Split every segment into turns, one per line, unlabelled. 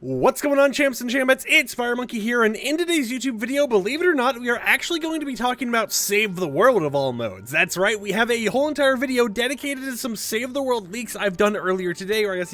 What's going on, champs and chambettes? It's FireMonkey here, and in today's YouTube video, believe it or not, we are actually going to be talking about Save the World of all modes. That's right, we have a whole entire video dedicated to some Save the World leaks I've done earlier today, or I guess,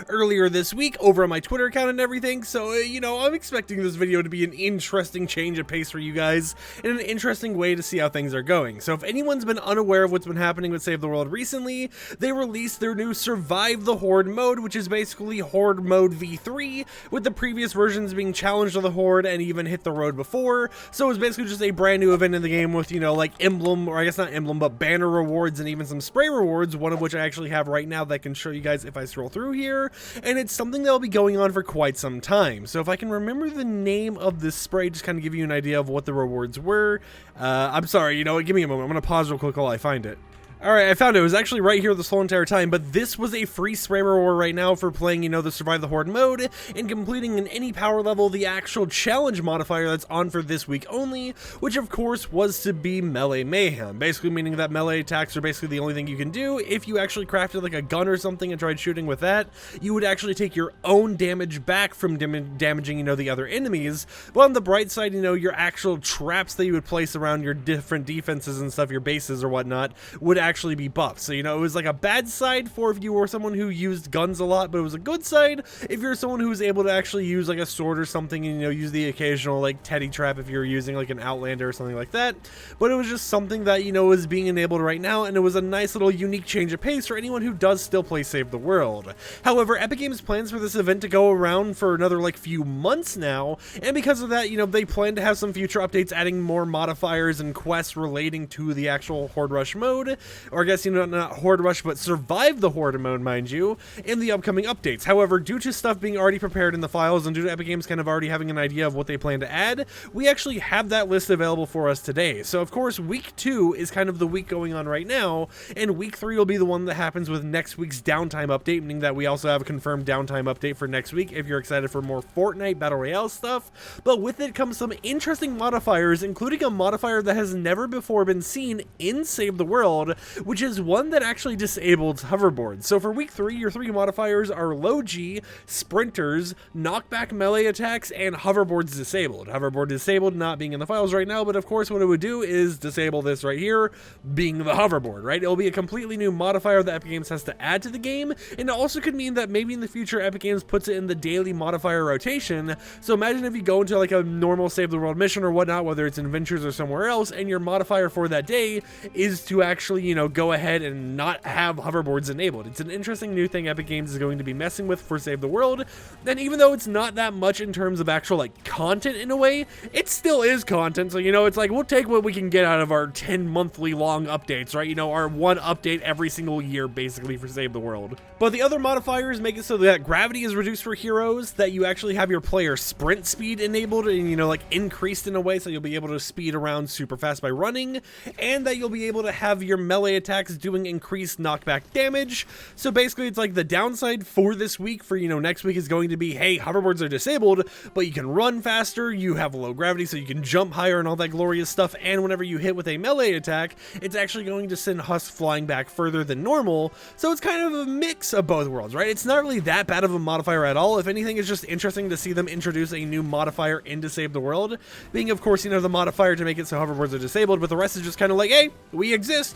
earlier this week over on my Twitter account and everything. So, I'm expecting this video to be an interesting change of pace for you guys, and an interesting way to see how things are going. So if anyone's been unaware of what's been happening with Save the World recently, they released their new Survive the Horde mode, which is basically Horde mode v3, with the previous versions being challenged to the Horde and even hit the road before. So it was basically just a brand new event in the game with, like emblem, or I guess not emblem, but banner rewards and even some spray rewards, one of which I actually have right now that I can show you guys if I scroll through here. And it's something that will be going on for quite some time. So if I can remember the name of this spray, just kind of give you an idea of what the rewards were. I'm sorry, give me a moment. I'm going to pause real quick while I find it. Alright, I found it. It was actually right here this whole entire time, but this was a free spray reward right now for playing, the Survive the Horde mode, and completing in any power level the actual challenge modifier that's on for this week only, which of course was to be Melee Mayhem, basically meaning that melee attacks are basically the only thing you can do. If you actually crafted like a gun or something and tried shooting with that, you would actually take your own damage back from damaging, the other enemies, but on the bright side, your actual traps that you would place around your different defenses and stuff, your bases or whatnot, would actually be buffed. So it was like a bad side for if you were someone who used guns a lot, but it was a good side if you're someone who was able to actually use like a sword or something, and use the occasional like teddy trap if you're using like an Outlander or something like that. But it was just something that was being enabled right now, and it was a nice little unique change of pace for anyone who does still play Save the World. However, Epic Games plans for this event to go around for another like few months now, and because of that, they plan to have some future updates adding more modifiers and quests relating to the actual Horde Rush mode, or I guess, not Horde Rush, but Survive the Horde mode, mind you, in the upcoming updates. However, due to stuff being already prepared in the files, and due to Epic Games kind of already having an idea of what they plan to add, we actually have that list available for us today. So, of course, week 2 is kind of the week going on right now, and week 3 will be the one that happens with next week's downtime update, meaning that we also have a confirmed downtime update for next week if you're excited for more Fortnite Battle Royale stuff. But with it comes some interesting modifiers, including a modifier that has never before been seen in Save the World, which is one that actually disabled hoverboards. So for week 3, your 3 modifiers are low G, sprinters, knockback melee attacks, and hoverboards disabled. Hoverboard disabled not being in the files right now, but of course what it would do is disable this right here, being the hoverboard, right? It'll be a completely new modifier that Epic Games has to add to the game, and it also could mean that maybe in the future Epic Games puts it in the daily modifier rotation. So imagine if you go into like a normal Save the World mission or whatnot, whether it's in Ventures or somewhere else, and your modifier for that day is to actually, go ahead and not have hoverboards enabled. It's an interesting new thing Epic Games is going to be messing with for Save the World, and even though it's not that much in terms of actual like content in a way, it still is content. So it's like we'll take what we can get out of our 10 monthly long updates, right? Our one update every single year basically for Save the World. But the other modifiers make it so that gravity is reduced for heroes, that you actually have your player sprint speed enabled and like increased in a way so you'll be able to speed around super fast by running, and that you'll be able to have your melee attacks doing increased knockback damage. So basically it's like the downside for this week for next week is going to be, hey, hoverboards are disabled, but you can run faster, you have low gravity so you can jump higher and all that glorious stuff, and whenever you hit with a melee attack, it's actually going to send husks flying back further than normal. So it's kind of a mix of both worlds, right? It's not really that bad of a modifier at all. If anything, it's just interesting to see them introduce a new modifier into Save the World, being of course the modifier to make it so hoverboards are disabled, but the rest is just kind of like, hey, we exist,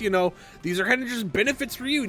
these are kind of just benefits for you,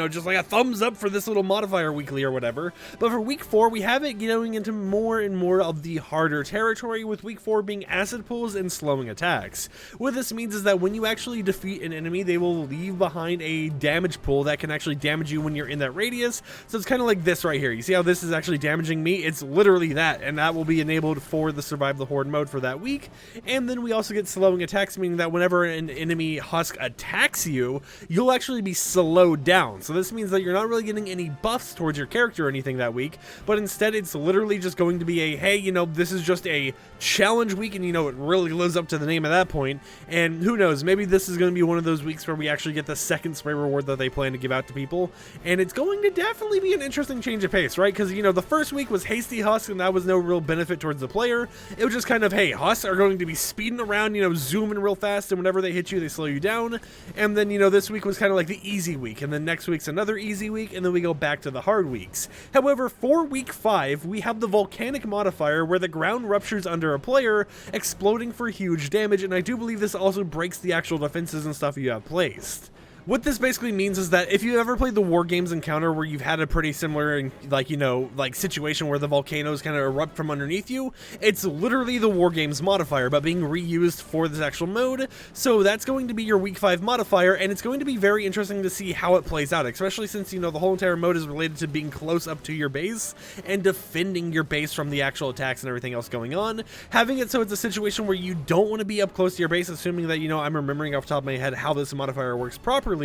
just like a thumbs up for this little modifier weekly or whatever. But for week 4, we have it going into more and more of the harder territory, with week 4 being acid pulls and slowing attacks. What this means is that when you actually defeat an enemy, they will leave behind a damage pool that can actually damage you when you're in that radius. So it's kind of like this right here. You see how this is actually damaging me? It's literally that, and that will be enabled for the Survive the Horde mode for that week. And then we also get slowing attacks, meaning that whenever an enemy husk attacks you, you'll actually be slowed down. So this means that you're not really getting any buffs towards your character or anything that week, but instead it's literally just going to be a, hey, this is just a challenge week, and it really lives up to the name at that point. And who knows, maybe this is going to be one of those weeks where we actually get the second spray reward that they plan to give out to people, and it's going to definitely be an interesting change of pace, right? Because the first week was hasty husks, and that was no real benefit towards the player. It was just kind of, hey, husks are going to be speeding around, zooming real fast, and whenever they hit you, they slow you down. And then you know, this week was kind of like the easy week, and then next week's another easy week, and then we go back to the hard weeks. However, for week 5, we have the volcanic modifier where the ground ruptures under a player, exploding for huge damage, and I do believe this also breaks the actual defenses and stuff you have placed. What this basically means is that if you ever played the War Games encounter where you've had a pretty similar, like, you know, like situation where the volcanoes kind of erupt from underneath you, it's literally the War Games modifier, but being reused for this actual mode. So that's going to be your week 5 modifier, and it's going to be very interesting to see how it plays out, especially since, you know, the whole entire mode is related to being close up to your base and defending your base from the actual attacks and everything else going on. Having it so it's a situation where you don't want to be up close to your base, assuming that, you know, I'm remembering off the top of my head how this modifier works properly,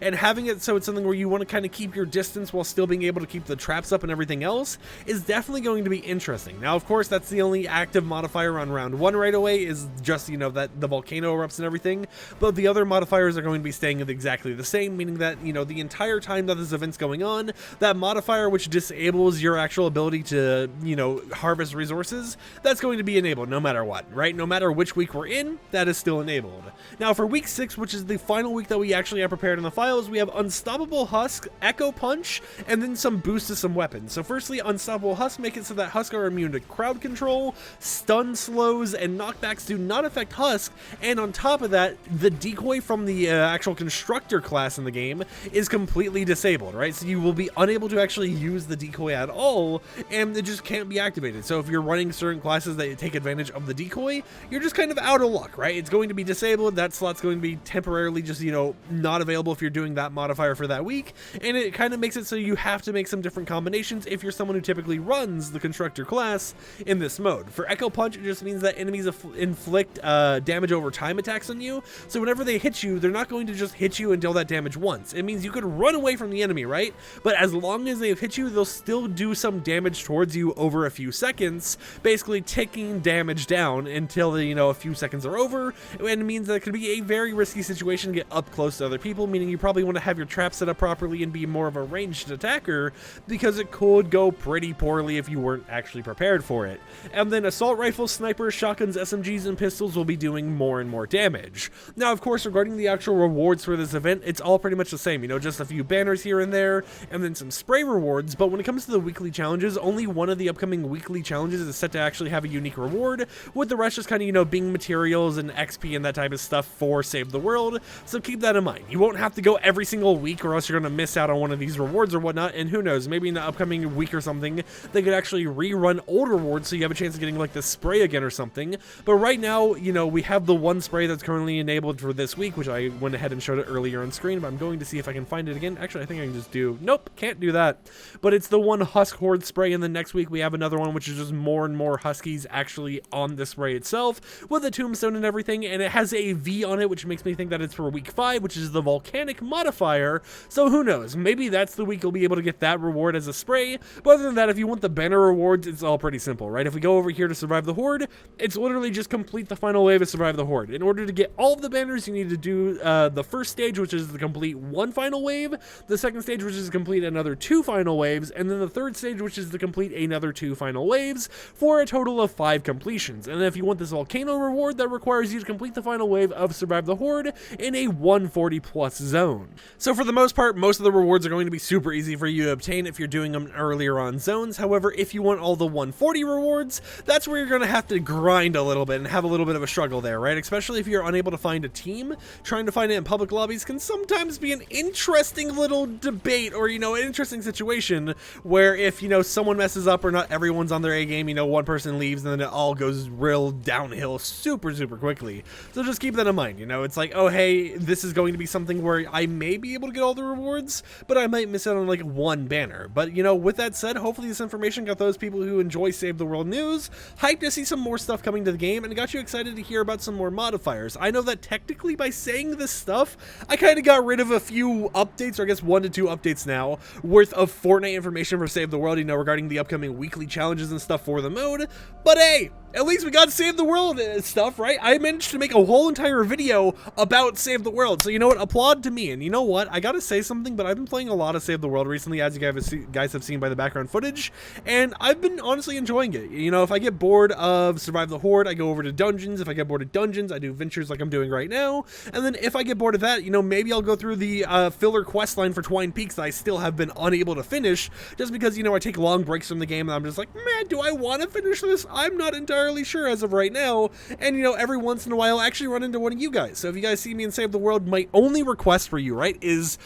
and having it so it's something where you want to kind of keep your distance while still being able to keep the traps up and everything else is definitely going to be interesting. Now, of course, that's the only active modifier on round 1 right away, is just, you know, that the volcano erupts and everything, but the other modifiers are going to be staying exactly the same, meaning that, you know, the entire time that this event's going on, that modifier which disables your actual ability to, you know, harvest resources, that's going to be enabled no matter what, right? No matter which week we're in, that is still enabled. Now, for week 6, which is the final week that we actually have prepared in the files, we have Unstoppable Husk, Echo Punch, and then some boosts to some weapons. So firstly, Unstoppable Husk make it so that Husk are immune to crowd control, stun slows, and knockbacks do not affect Husk, and on top of that, the decoy from the actual constructor class in the game is completely disabled, right? So you will be unable to actually use the decoy at all, and it just can't be activated. So if you're running certain classes that take advantage of the decoy, you're just kind of out of luck, right? It's going to be disabled, that slot's going to be temporarily just, you know, not available if you're doing that modifier for that week, and it kind of makes it so you have to make some different combinations if you're someone who typically runs the constructor class in this mode. For Echo Punch, it just means that enemies inflict damage over time attacks on you, so whenever they hit you, they're not going to just hit you and deal that damage once. It means you could run away from the enemy, right? But as long as they've hit you, they'll still do some damage towards you over a few seconds, basically ticking damage down until, you know, a few seconds are over, and it means that it could be a very risky situation to get up close to other people, meaning you probably want to have your trap set up properly and be more of a ranged attacker, because it could go pretty poorly if you weren't actually prepared for it. And then assault rifles, snipers, shotguns, SMGs, and pistols will be doing more and more damage. Now, of course, regarding the actual rewards for this event, it's all pretty much the same, you know, just a few banners here and there, and then some spray rewards, but when it comes to the weekly challenges, only one of the upcoming weekly challenges is set to actually have a unique reward, with the rest just kind of, you know, being materials and XP and that type of stuff for Save the World, so keep that in mind. You won't have to go every single week or else you're going to miss out on one of these rewards or whatnot, and who knows, maybe in the upcoming week or something, they could actually rerun old rewards so you have a chance of getting like the spray again or something. But right now, you know, we have the one spray that's currently enabled for this week, which I went ahead and showed it earlier on screen, but I'm going to see if I can find it again. Actually, I think I can just do, nope, can't do that. But it's the one Husk Horde spray, and then next week we have another one which is just more and more Huskies actually on the spray itself, with a tombstone and everything, and it has a V on it, which makes me think that it's for week 5, which is the volcanic modifier. So who knows, maybe that's the week you'll be able to get that reward as a spray. But other than that, if you want the banner rewards, it's all pretty simple, right? If we go over here to Survive the Horde, it's literally just complete the final wave of Survive the Horde. In order to get all of the banners, you need to do the first stage, which is to complete 1 final wave, the second stage, which is to complete another 2 final waves, and then the third stage, which is to complete another 2 final waves, for a total of 5 completions. And then if you want this volcano reward, that requires you to complete the final wave of Survive the Horde in a 140 plus zone. So for the most part, most of the rewards are going to be super easy for you to obtain if you're doing them earlier on zones. However, if you want all the 140 rewards, that's where you're going to have to grind a little bit and have a little bit of a struggle there, right? Especially if you're unable to find a team. Trying to find it in public lobbies can sometimes be an interesting little debate, or, you know, an interesting situation where if, you know, someone messes up or not everyone's on their A game, you know, one person leaves and then it all goes real downhill super quickly. So just keep that in mind, you know, it's like, oh hey, this is going to be something where I may be able to get all the rewards, but I might miss out on like one banner. But, you know, with that said, hopefully this information got those people who enjoy Save the World news hyped to see some more stuff coming to the game, and got you excited to hear about some more modifiers. I know that technically by saying this stuff, I kind of got rid of a few updates, or I guess 1 to 2 updates now, worth of Fortnite information for Save the World, you know, regarding the upcoming weekly challenges and stuff for the mode. But hey, at least we got Save the World stuff, right? I managed to make a whole entire video about Save the World, so you know what, applaud to me. And you know what? I gotta say something, but I've been playing a lot of Save the World recently, as you guys have seen by the background footage, and I've been honestly enjoying it. You know, if I get bored of Survive the Horde, I go over to Dungeons. If I get bored of Dungeons, I do Ventures like I'm doing right now. And then if I get bored of that, you know, maybe I'll go through the filler quest line for Twine Peaks that I still have been unable to finish, just because, you know, I take long breaks from the game and I'm just like, man, do I want to finish this? I'm not entirely sure as of right now. And, you know, every once in a while, I actually run into one of you guys. So if you guys see me in Save the World, my only request for you, right, is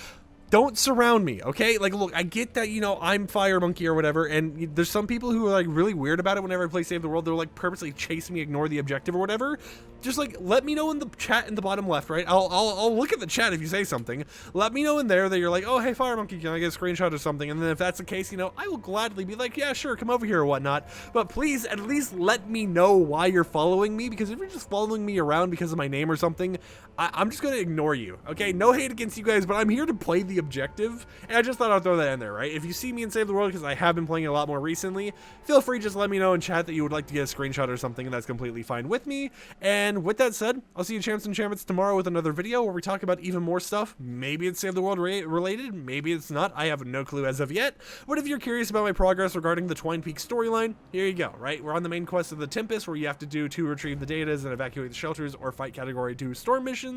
don't surround me, okay? Like, look, I get that, you know, I'm FireMonkey or whatever, and there's some people who are, like, really weird about it whenever I play Save the World. They'll, like, purposely chase me, ignore the objective or whatever. Just, like, let me know in the chat in the bottom left, right? I'll look at the chat if you say something. Let me know in there that you're like, oh, hey, FireMonkey, can I get a screenshot or something? And then if that's the case, you know, I will gladly be like, yeah, sure, come over here or whatnot. But please, at least let me know why you're following me, because if you're just following me around because of my name or something, I'm just going to ignore you, okay? No hate against you guys, but I'm here to play the objective, and I just thought I'd throw that in there, right? If you see me in Save the World, because I have been playing it a lot more recently, feel free, just let me know in chat that you would like to get a screenshot or something, and that's completely fine with me. And with that said, I'll see you champs and champions tomorrow with another video where we talk about even more stuff. Maybe it's Save the World related, maybe it's not. I have no clue as of yet. But if you're curious about my progress regarding the Twine Peaks storyline, here you go, right? We're on the main quest of the Tempest, where you have to do 2 retrieve the datas and evacuate the shelters, or fight category 2 storm missions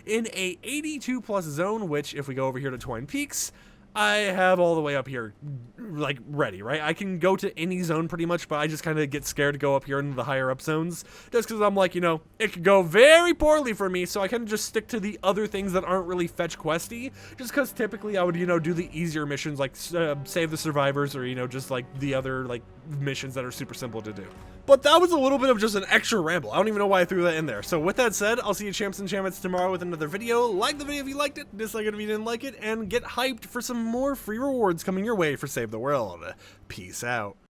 in a 82+ zone, which if we go over here to Twine Peaks, I have all the way up here, like, ready, right? I can go to any zone pretty much, but I just kind of get scared to go up here into the higher up zones, just because I'm like, you know, it could go very poorly for me, so I kind of just stick to the other things that aren't really fetch questy, just because typically I would, you know, do the easier missions, like save the survivors, or, you know, just like the other, like, missions that are super simple to do. But that was a little bit of just an extra ramble. I don't even know why I threw that in there. So with that said, I'll see you champs and champions tomorrow with another video. Like the video if you liked it, dislike it if you didn't like it, and get hyped for some more free rewards coming your way for Save the World. Peace out.